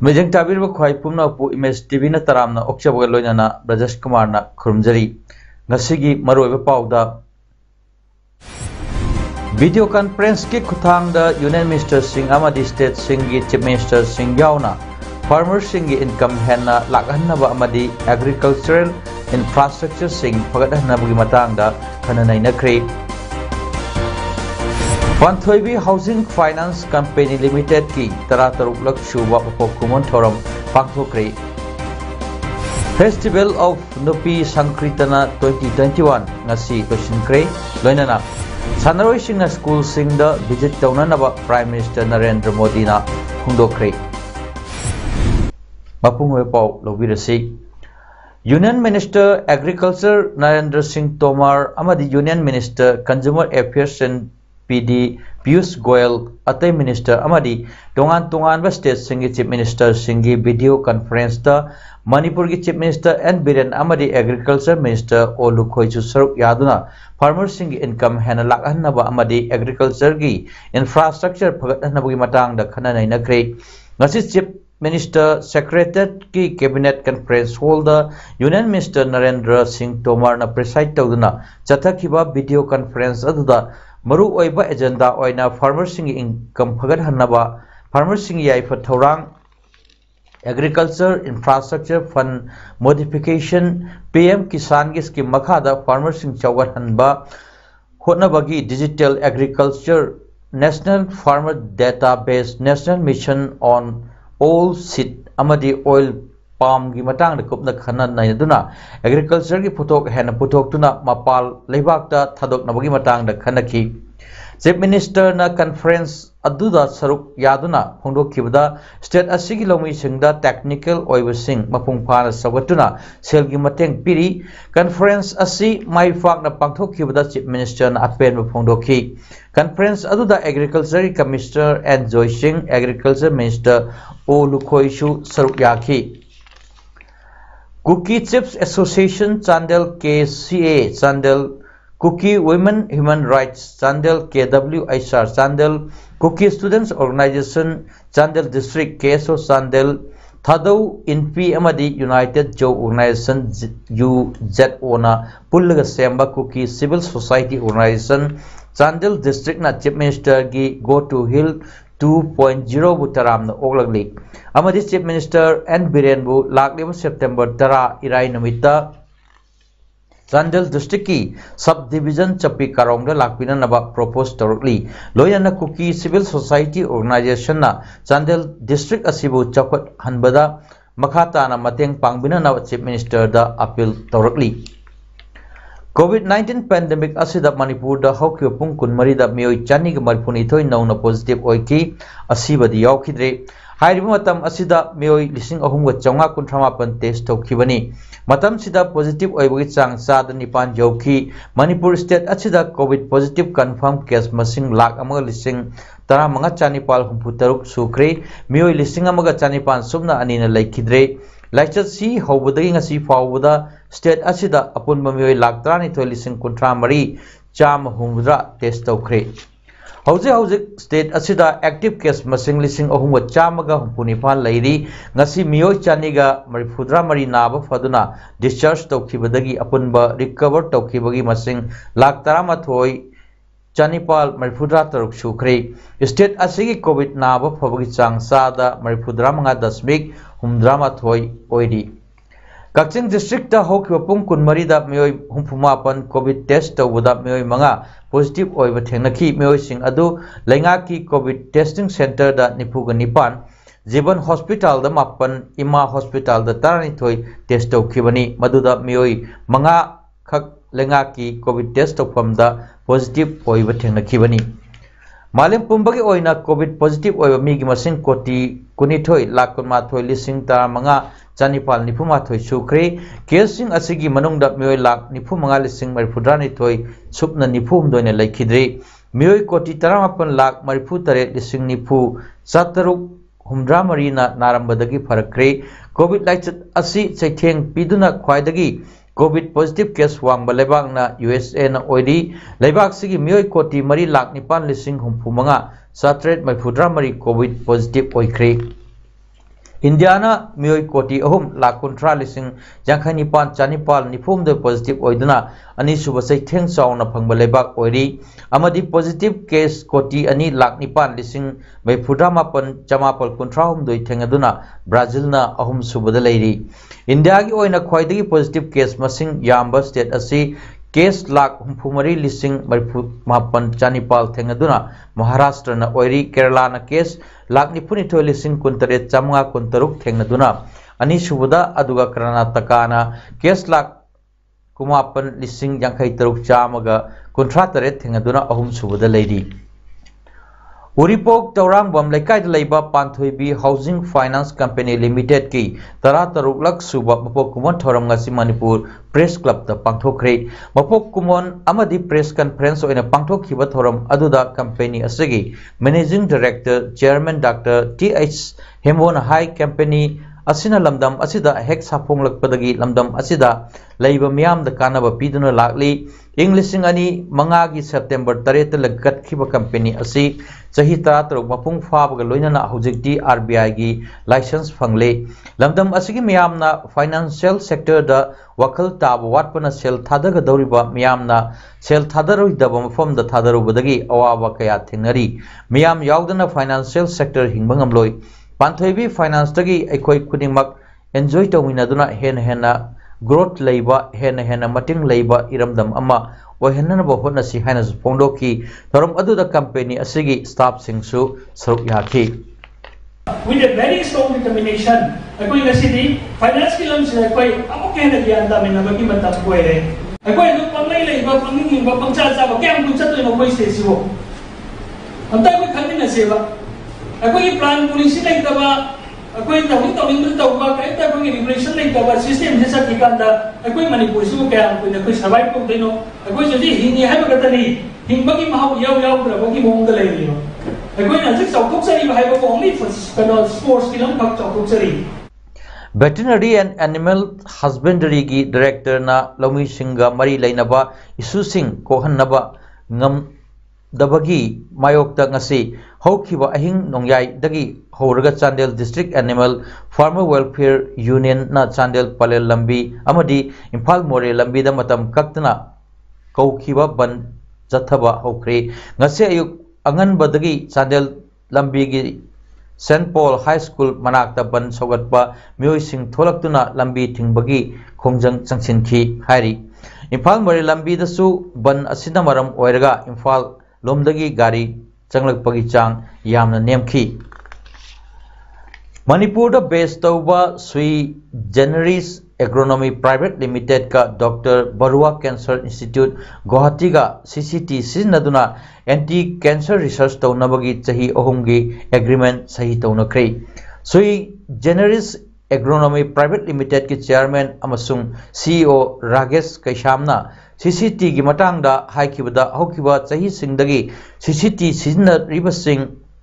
मिजंग ताबीर ख्वाई पुमना पु image TV न तरामना ओक्चबग लोइनाना ब्रजेश कुमार ना खुरुमजरी ngasiगी मरोइबा पाउदा video conference के खुथांगदा यूनियन मिनिस्टर सिंह अमदी स्टेट सिंह की चीफ मिनिस्टर सिंह यावना फार्मर सिंह की इनकम हेन्ना लाकहन्नबा अमदी एग्रीकल्चरल इंफ्रास्ट्रक्चर सिंह फगदहन्नबगी मतांगदा खननैनख्रे Panthoibi housing finance company limited की 13 सूबा उपकुमन थोरम पांथोक्रे festival of Nupi Sankirtana 2021 ngasi लोसिनख्रे लोइनाना सानरोइसिंग स्कूल सिंगदा विजिट तौननबा प्राइम मिनिस्टर नरेंद्र मोदी ना खुंदोख्रे मपुंगवे पाउ लोबिरसी union minister agriculture Narendra Singh Tomar अमदी union minister consumer affairs and PD Piyush Goyal अतै मिनिस्टर अमदी तोंगान तोंगान स्टेट सिंह चीफ मिनिस्टर सिंह वीडियो कॉन्फ्रेंस ता मणिपुर की चीफ मिनिस्टर एन बिरेन अमदी एग्रीकल्चर मिनिस्टर ओ लुखोइचु सरुक यादुना फार्मर सिंह इनकम हेन लाकहन्नबा अमदी एग्रीकल्चर की इंफ्रास्ट्रक्चर फगतहन्नबगी मतांगदा खननैनख्रे ngasi चीफ मिनिस्टर सेक्रेटरीट की कैबिनेट कॉन्फ्रेंस हॉल दा यूनियन मिनिस्टर नरेंद्र सिंह तोमर ना प्रेसाइड तौदुना चथखिबा वीडियो कॉन्फ्रेंस अदुदा मरु ओइबा एजेंडा ओइना फार्मर सिंह इनकम फगदहन्नबा फार्मर सिंह याइफा थौरांग agriculture infrastructure fund modification PM Kisan की स्कीम मखादा फार्मर सिंह चौगहन्बा होटनबगी digital agriculture national farmer database national mission on oil seed अमदी ऑयल पाम की मतंग कुपना खननैदुना एग्रीकल्चर की पुथोक हेन पुथोक्तुना मपाल लेबाकता थादोकनबगी मतंग खनखी चीफ मिनिस्टर ना कॉन्फ्रेंस अदुदा सरुक यादुना फोंदोखिबदा स्टेट असिगी लौमिसिंगदा टेक्निकल ओइबसिंग मपुंग फाना सौगतुना सेल की मतेंग पिरी कॉन्फ्रेंस असि माइफाकना पांथोखिबदा चीफ मिनिस्टर ना अपेन फोंदोखी कॉन्फ्रेंस अदुदा agriculture commissioner N Joy Singh agriculture minister O लुखोइशु सरुक याखी Kuki chiefs association Chandel KCA Chandel Kuki women human rights Chandel KWHR Chandel Kuki students organisation Chandel district KSO Chandel Thadou Inpi अमदी यूनाइटेड जो ऑर्गेनाइजेशन UZO ना पुल्लग सेंबा Kuki civil society organisation Chandel district ना चीफ मिनिस्टर की गो टू हिल 2.0 बुतराम ओगलगली अमदी चीफ मिनिस्टर एन बिरेन बु लाकलिब सेप्टेम्बर 10 इराई नमिता चांदेल डिस्ट्रिक्ट की सब डिवीजन चप्पी कारोंग लाकपिना नबा प्रपोज तौरली लोयना कुकी सिविल सोसाइटी ऑर्गेनाइजेशन ना चांदेल डिस्ट्रिक्ट असिबु चौखट हनबदा मखाताना मतेंग पांगबिना नबा चीफ मिनिस्टर दा अपील तौरली COVID-19 पैंडेमिक असिदा मणिपुर दा हौकियो पुंग कुनमरी दा मियोई चानी ग मरफुनिथोई नौना पॉजिटिव ओइकी असिबदी यावखिद्रे हाइरिबा मतम असिदा मियोई लिसिंग अहुम ग चौंगा कुंथ्रामापन टेस्ट तौखिबनी मतम सिदा पॉजिटिव ओइबगी चांग चाद निपान यौखी मणिपुर स्टेट असिदा कोविड पॉजिटिव कंफर्म केस मसिंग लाख अमग लिसिंग 15 चानिपाल हुंफुतरुक सुख्रे मियोई लिसिंग अमग चानिपान सुमना अनिना लैखिद्रे लाइचत सी हौबदगी ngasi फावबदा स्टेट असिदा अपुनबा मियोई लाख 13,000 चाम हुंद्रा टेस्ट तौखरे हौजे हौजे स्टेट असिदा एक्टिव केस मसिंग लिसिंग अहुंग चामगा हुंपुनिपाल लैरी ngasi मियोई चानिगा मरिफुद्रा मरी नाब फदुना डिस्चार्ज तौखिबदगी अपुनबा रिकवर तौखिबगी मसिंग लाख 13 चानिपाल मरिफुद्रा तरुक सुख्रे स्टेट असिगी कोविड नाब फबगी चांग सादा मरिफुद्रा मंगा दशमिक हुमद्रामाथोई ओइरी कक्चिंग डिस्ट्रिक्ट हौकिबा पुंग कुनमरी दा मियोई हुंफुमापन कोविड टेस्ट तौबदा मियोई मंगा पॉजिटिव ओइबा थेंगनखी मियोई सिंग अदु लैंगा की कोविड टेस्टिंग सेंटर दा निपुगनिपान जीवन हॉस्पिटल दा मापन इमा हॉस्पिटल दा 12 टेस्ट तौखिबनी मदुदा मियोई मंगा खक लैंगा की कोविड टेस्ट तौफम दा पॉजिटिव ओइबा थेंगनखिबनी मालेम पुंबगी ओइना कोविड पॉजिटिव ओइबा मीगी मसिंग कोटी कुनिथोय लाख कुनमाथोय लिसिंग तरामंगा चानिपाल निफुमाथोय सुख्रे केसिंग असिगी मनुंगदा मियोय लाख निफुमंगा लिसिंग मरिफुद्रानिथोय सुपना निफुम दोइना लैखिद्रे मियोय कोटी तरामापन लाख मरिफुतरे लिसिंग निफु चातरुक हुमद्रा मरीना नारंबदगी फरक्रे कोविड लाइचत असी चैथेंग पीदुना ख्वाइदगी कोविड पॉजिटिव केस वांग लेबाकना यूएसए ना ओइरी लेबाक सिगी मियोय कोटी मरी लाख निपान लिसिंग हुमफुमंगा सात्रेट मैफुद्रा मरी कोविड पॉजिटिव ओइख्रे इंडिया ना मियोय कोटी अहुम लाख कुंट्रा लिसिंग यांखै निपान चानिपाल निफुमदे पॉजिटिव ओइदुना अनिसुब चैथेंग चावना फंगबा लेबाक ओइरी अमदि पॉजिटिव केस कोटी अनि लाख निपान लिसिंग मैफुद्रा मापन चमापल कुंट्रा हुमदोय थेंगदुना ब्राजील ना अहुम सुबदा लेरी इंडिया की ओइना ख्वाइदगी पॉजिटिव केस मसिंग याम्बा स्टेट असी केस लाख हुमफुमरी लिसिंग मरिफुमापन चानिपाल थेंगदुना महाराष्ट्र ना ओइरी केरला ना केस लाख निफुनिथोय लिसिंग कुंतरे चमंगा कुंतरुक थेंगदुना अनिसुबदा अदुगा कर्नाटका ना केस लाख कुमापन लिसिंग यांखै तरुक चामगा कुंट्रा तरे थेंगदुना अहुम सुबदा लेरी उरीपोक तौरांगबम लेकायद लेबा Panthoibi housing finance company limited की तरा तरुक लक सुबा मपोक कुमोन थोरम ngasi मणिपुर प्रेस क्लब ता पांथोखरे मपोक कुमोन अमदि प्रेस कॉन्फ्रेंस ओइना पांथोखिबा थोरम अदुदा कंपनी असगी managing director chairman doctor TH Hemon हाई कंपनी असिना लमदम असिदा हेक साफोंगलकपदगी लमदम असिदा लेबा मियामदा कानबा पीदुना लागली इंग्लिशिंग अनि मंगागी सेप्टेम्बर 3 लगतखिबा कंपनी असि चही 13 मपुंग फाबगा लोइनना हौजिकटी आरबीआई की लाइसेंस फंगले लमदम असिगी मियामना फाइनेंशियल सेक्टर दा वखल ताब वाटपना सेल थादगदौरिबा मियामना सेल थादरोइदबा मफमदा थादरुबदगी अवाबा कया थेंगरी मियाम यावदना फाइनेंशियल सेक्टर हिंबंगमलोय पांथोइबी फाइनेंस तगी अखोय खुदिमक एंजॉय तौमिनदुना हेना ग्रोथ लेबा हेना मटिंग लेबा इरमदम अमा ओहेननबा होनसी हाइना फोंडोकी थरम अदुदा कंपनी असिगी स्टाफ सिंगसु सरुक याखी with a very strong determination akoi ngasidi finance ki lam se akoi amuk hena gyan da mena baki matam ko ere akoi no pangai leiba panging ba pangcha cha ba kem ku chat no koi se sibo amta ko khani na seba akoi plan policy lai da ba akoi tawing tau ba kai ta ko regulation lai da ba system se sa tikan da akoi manipur su ka am ko na koi survive ko deno akoi jodi hini ha ba ka tani hing bagi mahau yaw bra bagi mong da lai ni akoi na sik sau thok sari ba hai ba ko only for sports ki lam khak chau thok sari Veterinary and Animal Husbandry की director ना लमी सिंगा मरी लेनबा issue सिंह कोहन्नबा ngam dabagi mayokta ngasi hokhiba ahing nongyai dagi horaga Chandel District Animal Farmer Welfare Union na Chandel Palel lambi amadi Imphal More lambi da matam kaktana kaukhiba ban jathaba hokre ngasi ayuk angan badagi Chandel lambi gi St. Paul High School manakta ban sogatpa miyoi sing tholaktuna lambi thingbagi khongjang changsinki hairi Imphal More lambi da su ban asina maram oiraga Imphal lomdagi gari changlakpagi chang yamna nemki Manipur da base tauba Sui Generis Agronomy Private Limited ka Dr. Barua Cancer Institute Guwahati ga CCT siznaduna anti cancer research taunabagi chahi ahumgi agreement sahi taunakre Sui Generis Agronomy Private Limited ki chairman amasung CEO Ragesh Kaishamna CCT की मतंग दा हाइकिबदा हौकिबा चाही सिंगदगी CCT season रिबसिंग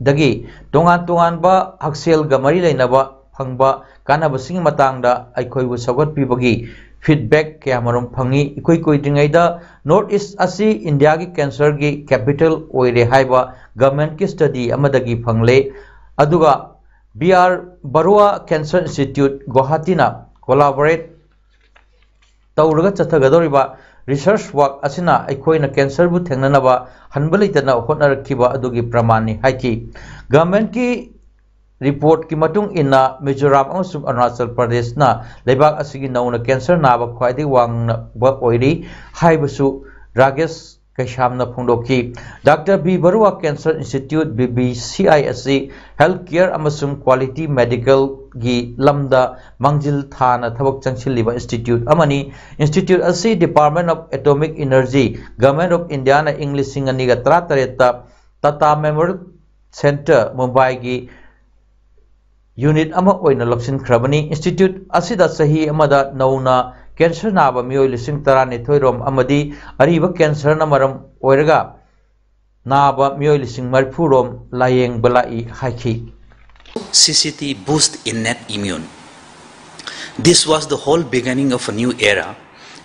दगी तोंगान तोंगान बा हक्सेल गमरी लेनबा फंगबा कानाब सिंग मतंग दा अखोइबु Sagat पिबगी feedback क्या मरम फंगी इकोई कोई दिंगैदा नॉर्थ ईस्ट असि इंडिया की कैंसर की कैपिटल ओइरे हाइबा गवर्नमेंट की स्टडी अमदगी फंगले अदुगा BR Barua Cancer Institute Guwahati na collaborate तौरगा चथगदोरिबा research work asina aikoina cancer bu thengnanaba hanbalitana hotnarakhiba adugi pramani haiki government ki report ki matung inna Mizoram amasung Arunachal Pradesh na leibak asigi nauna cancer naba khwaidai wang ba oiri haibasu Ragesh Kaishamna phongdoki Dr. B Barua Cancer Institute BBCISC Healthcare amasung Quality Medical gi lamda mangjil thana thabak changchiliba institute amani institute asi Department of Atomic Energy Government of India na English singani ga 13 ta Tata Memorial Center Mumbai gi unit ama oina loksin khrabani institute asida sahi amada nauna cancer naba mioi lising tarani thoirom amadi ariba cancer na maram oiraga naba mioi lising marpurom layeng balai haiki. CCT boost innate immune. This was the whole beginning of a new era,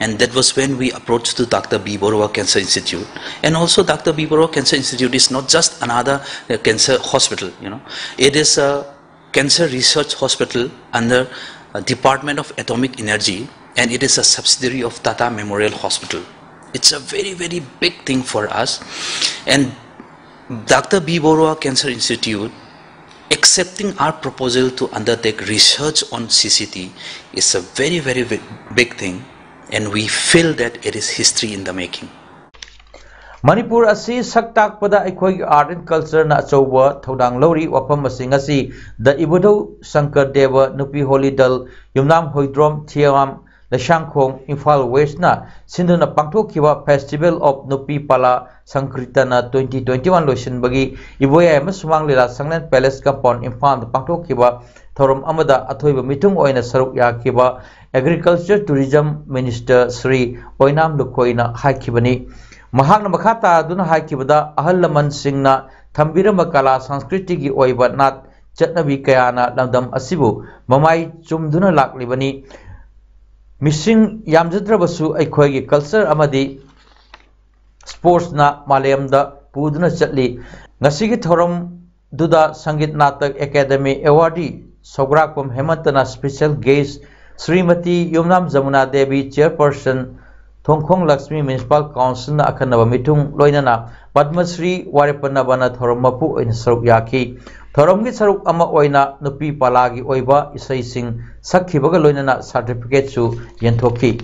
and that was when we approached to Dr. B. Borua Cancer Institute. And also Dr. B. Borua Cancer Institute is not just another cancer hospital, it is a cancer research hospital under Department of Atomic Energy, and it is a subsidiary of Tata Memorial Hospital. It's a very, very big thing for us. And Dr. B. Borua Cancer Institute accepting our proposal to undertake research on CCT is a very, very big thing, and we feel that it is history in the making. Manipur asi saktak pada aikoi art and culture na achoba thodang lori wapam masing asi the Ibudo Shankar Deva Nupi Holy Dal Yumnam Hoidrom Thiam Lashangkhong Imphal West na sinduna pangthokhiba Festival of Nupi Pala Sankritana 2021 lotion bagi Iboya Masumang Lila Sanglan Palace Compound Imphal pangthokhiba thorom amada athoiba mitung oina saruk yakiba Agriculture Tourism Minister Sri Oinam Lukoina haikibani Mahakna Makata duna haikibada ahal laman singna thambirama kala sanskriti gi oiba nat chatnabi kayana lamdam asibu mamai chumduna laklibani missing yamjadrabasu aikoi gi culture amadi sports na malayamda puduna chatli ngasi gi thorom duda Sangit Natak Academy awardee Sograkpam Hemantana special guest Srimati Yumnam Jamuna Devi chairperson Thongkhong Lakshmi Municipal Council na akanaba mitung loinana Padma Shri Warepanabana thorom mapu oina saruk yaki thorom gi saruk ama oina nupi palagi oiba isai sing sakhibaga loinana certificate su yenthokhi.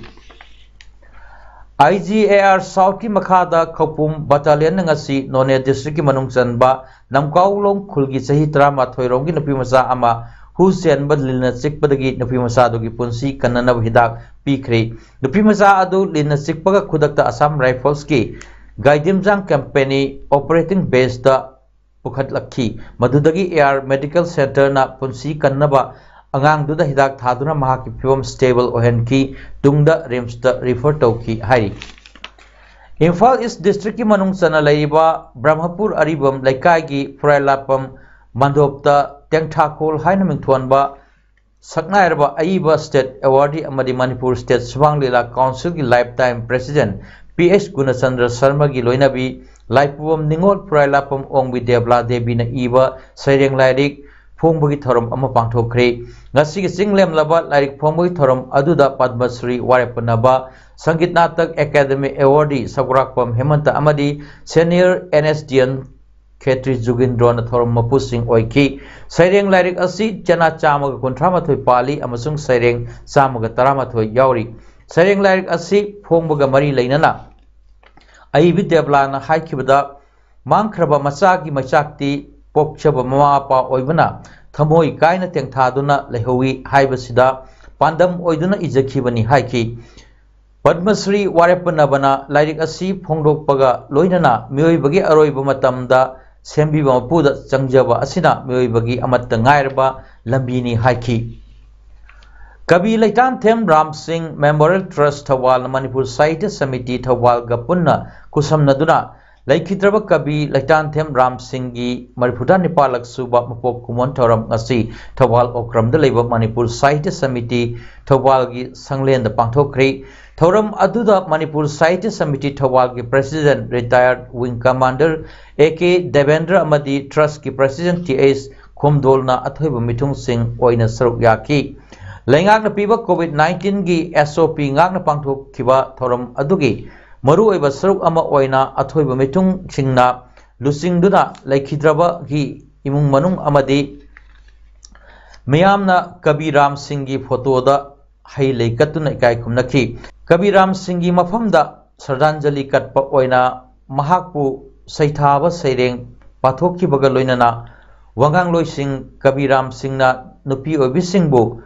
IGAR South ki makhada Khopum Battalion ngasi None district ki manung chanba Namkaulong khulgi sahi 13 rom gi nupi macha ama Husen badlina sikpadagi nupi macha do gi punsi kanana hidak pikre nupi macha adu lina sikpaga khudakta Assam Rifles ki Gaidimjang company operating base da pukhat lakhi madudagi air medical center na punsi kannaba angang duda hidak thaduna mahaki phibam stable ohen ki tungda rims da refer tauki hari. Imphal East district ki manung chana laiba Brahmapur aribam laikai gi Phurailapam Mandopta Tengthakol haina mingthonba saknairba aiba state awardee amadi Manipur state Swang Lila Council ki lifetime president PS Gunachandra Sharma gi loinabi Laipum Ningol Phurailapam Ongbi Devla Devi na iba saireng lairik phongbagi thorom ama pangthokre ngasi gi singlem laba lairik phongbagi thorom aduda Padma Shri Warepanaba Sangit Natak Academy awardee Sograkpam Hemanta amadi senior NSDN Khetri Jugindro na thorom mapusing oiki saireng lairik asi chana chamaga kunthamathoi pali amasung saireng chamaga taramathoi yauri saireng lairik asi phongbaga mari leinana ai Vidyabla na haikibada mangkhraba machagi machakti pokchaba mama apa oibana thamoi kaina tengthaduna lehowi haibasida pandam oiduna ijakhibani haiki Padma Shri Warepanabana lairik asi phongdokpaga loinana mioibagi aroiba matamda sembiba mapuda changjaba asina mioibagi amatta ngairba lambini haiki. Kabi Laitan Them Ram Singh Memorial Trust Thawal Manipur Sahitya Samiti Thawal Gapunna Kusamnaduna Laikhidraba Kabi Laitan Them Ram Singh gi Mariputa Nipalak Suba Mapop Kumon Thoram ngasi Thawal Okramda leiba Manipur Sahitya Samiti Thawal gi Sanglen da pangthokri Thoram aduda Manipur Sahitya Samiti Thawal gi President Retired Wing Commander AK Devendra Amadi Trust ki President TS Khomdolna athoiba mitung sing oina saruk yaki Laingak na piba COVID-19 gi SOP ngak na pangthok kiba thoram adugi maru oiba saruk ama oina athoiba mitung singna lusingduna laikhidraba gi imung manung amadi miyamna Kabiram Singh gi photo da hai leikatuna ikai khumnaki Kabiram Singh gi mafamda sardanjali katpa oina mahakpu saithaba saireng pathokhibaga loinana wangang loising Kabiram Singh na nupi obisingbu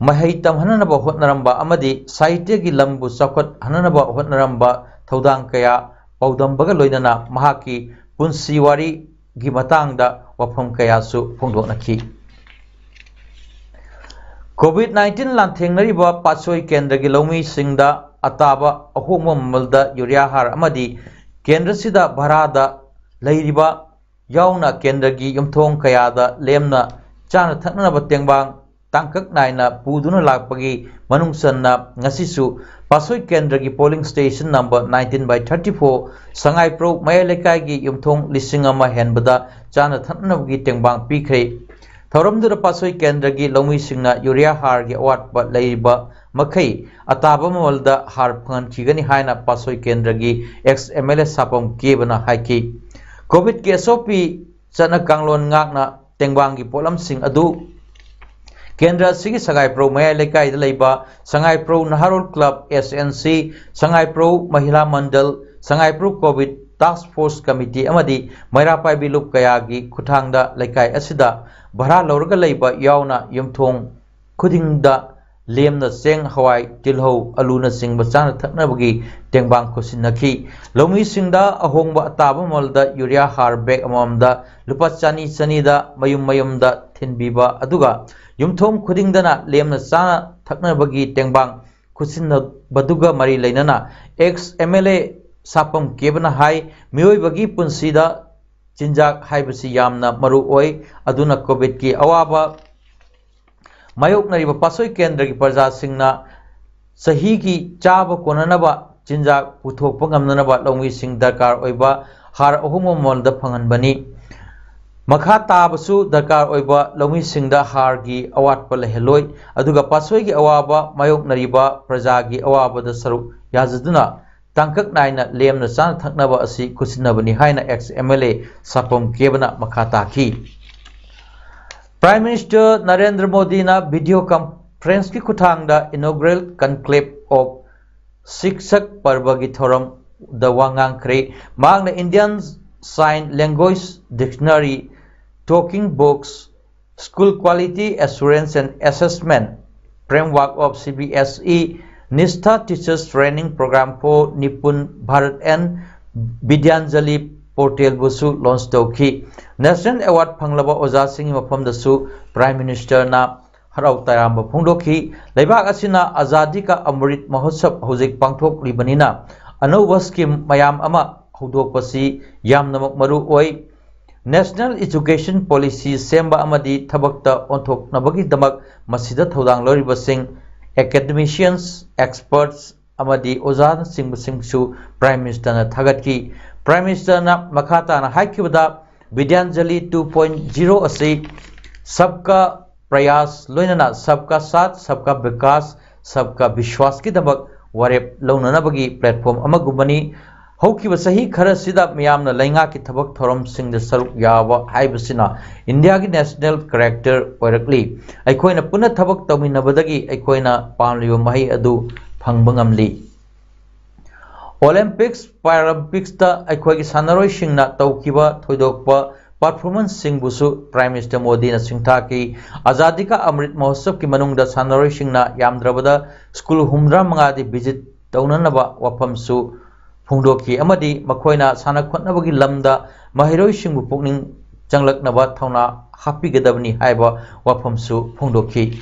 Mahai tam hananaba hotnaramba amadi sahitya gi lambu chakot hananaba hotnaramba thodang kaya paudambaga loinana mahaki punsi wari gi matangda wafam kayasu phongdoknaki COVID-19 lanthengnariba pasoi kendra gi lomi singda ataba ahoma mamalda urea har amadi kendra sida bharada leiriba yauna kendra gi yumthong kayada lemna chana thakna batengbang tangkak naina puduna lakpagi manungsanna ngasisu pasoi kendra gi polling station number 19/34 sangai pro mayalekai gi yumthong lisingama henbada chana thakna gi tengbang pikre Thoramdura pasoi kendra gi lomi singna urea har gi awatba leiba makai ataba mamalda har phan khigani haina pasoi kendra gi ex MLA sapam kebana haiki covid ke sopi chana kanglon ngakna tengbang gi polam sing adu kendra sigi sangai pro maya lekai da leiba sangai pro naharol club SNC sangai pro mahila mandal sangai pro covid task force committee amadi mairapai bilup kaya gi kuthangda lekai asida Bara lauraga leiba yauna yumthong khudingda lemna seng hawai tilho aluna singba chana thaknabagi tengbang khosinaki lomi singda ahongba ataba malda urea har bag amamda lupa chani da mayumda thinbiba aduga yumthong khudingdana lemna chana thaknabagi tengbang khosinna baduga mari leinana ex MLA sapam kebana hai mioi bagi punsida Chinjak haibasi yamna maru oi aduna covid ki awaba mayok nariba pasoi kendra gi parja singna sahi ki chaba konanaba chinjak puthokpa ngamnanaba longwi sing darkar oiba har ahumo molda phangan bani makha tabasu darkar oiba longwi singda har gi awat pal heloi aduga pasoi gi awaba mayok nariba praja gi awaba da saru yazaduna Tangkak naina lemna chana thaknaba asi kusinabani haina ex MLA sapam kebana makhata ki Prime Minister Narendra Modi na video conference ki kuthangda inaugural conclave of Shikshak Parva gi thoram the wangang kre mangna Indian Sign Language Dictionary talking books school quality assurance and assessment framework of CBSE Nistha Teachers Training Program for Nipun Bharat and Vidyanjali Portal busu launch tauki National Award phanglaba oja sing mafam dasu Prime Minister na harau taramba phongdoki leibak asina Azadi ka Amrit Mahotsav hojik pangthok libanina anova scheme mayam ama hodokpasi yamnamak maru oi National Education Policy semba amadi thabakta onthok nabagi damak masida thodang loribasing academicians experts amadi ozan singsu Prime Minister na thagati Prime Minister na makhata na haikibada Vidyanjali 2.0 asi sabka prayas loinana sabka sath sabka vikas sabka vishwas ki dabak warep launana bagi platform amagumani haukiba sahi khara sida miyamna lainga ki thabak thorom singda saruk yawa haibasina India ki national character oirakli aikoina puna thabak tawminabadagi aikoina pamliba mahi adu phangba ngamli Olympics Paralympics ta aikoi ki sanaroi singna tawkiba thoidokpa performance singbusu Prime Minister Modi na singtha ki Azadi ka Amrit Mahotsav ki manungda sanaroi singna yamdrabada school humra mangadi visit taunanaba wafamsu Phongdoki amadi makoina sana khotnabagi lamda mahiroi singbu pukning changlaknaba thauna hapigadabni haiba wafamsu phongdoki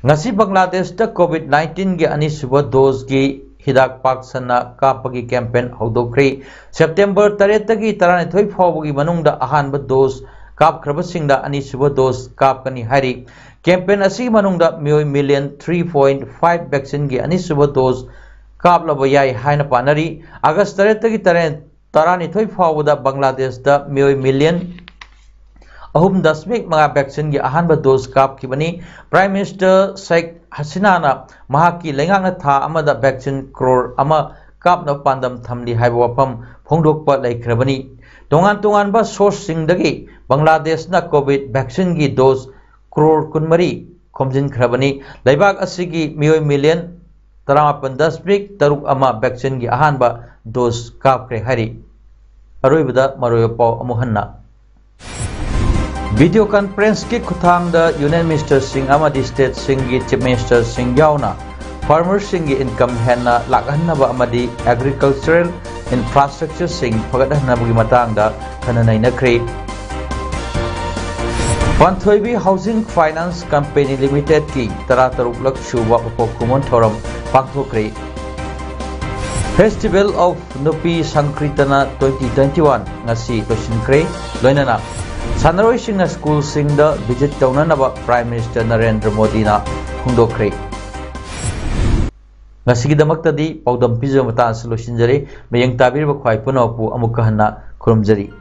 ngasi Bangladesh ta COVID-19 gi ani suba dose gi hidak paksana kapagi campaign hodokri September 8 tagi 12 fawbagi manungda ahanba dose kapkrabasingda ani suba dose kapkani hari campaign asi manungda mioi million 3.5 vaccine gi ani suba dose Kaplaba yai haina panari August 8 tagi 12 fawda Bangladesh da mioi million ahum dasmik mga vaccine gi ahanba dose kap kibani Prime Minister Sheikh Hasina na mahaki lengang na tha amada vaccine crore ama kap na pandam thamli haiba wapam phongdokpa laikhrabani tongan ba source singdagi Bangladesh na COVID vaccine gi dose crore kunmari khomjin khrabani laibak asigi mioi million Tarapan dasmik taruk ama vaccine gi ahanba dose kapre hari aroibada maroyopo amuhanna Video conference ki kuthang da Union Minister Singh amadi State Singh gi Chief Minister Singh yauna farmer Singh gi income henna lakhanna ba amadi agricultural infrastructure फगटहनबगी matangda khana nainakre Panthoibi Housing Finance Company Limited ki Tarataruk lak shuba upokkumon thoram pangthokre Festival of Nupi Sankritana 2021 ngasi losinkre loinana Sanaroi singna school singda visit taunanaba Prime Minister Narendra Modi na hungdokre ngasigidamak tadi paudam pizza mata solution jari mayang tabir ba khwai punapu amukahna khurumjari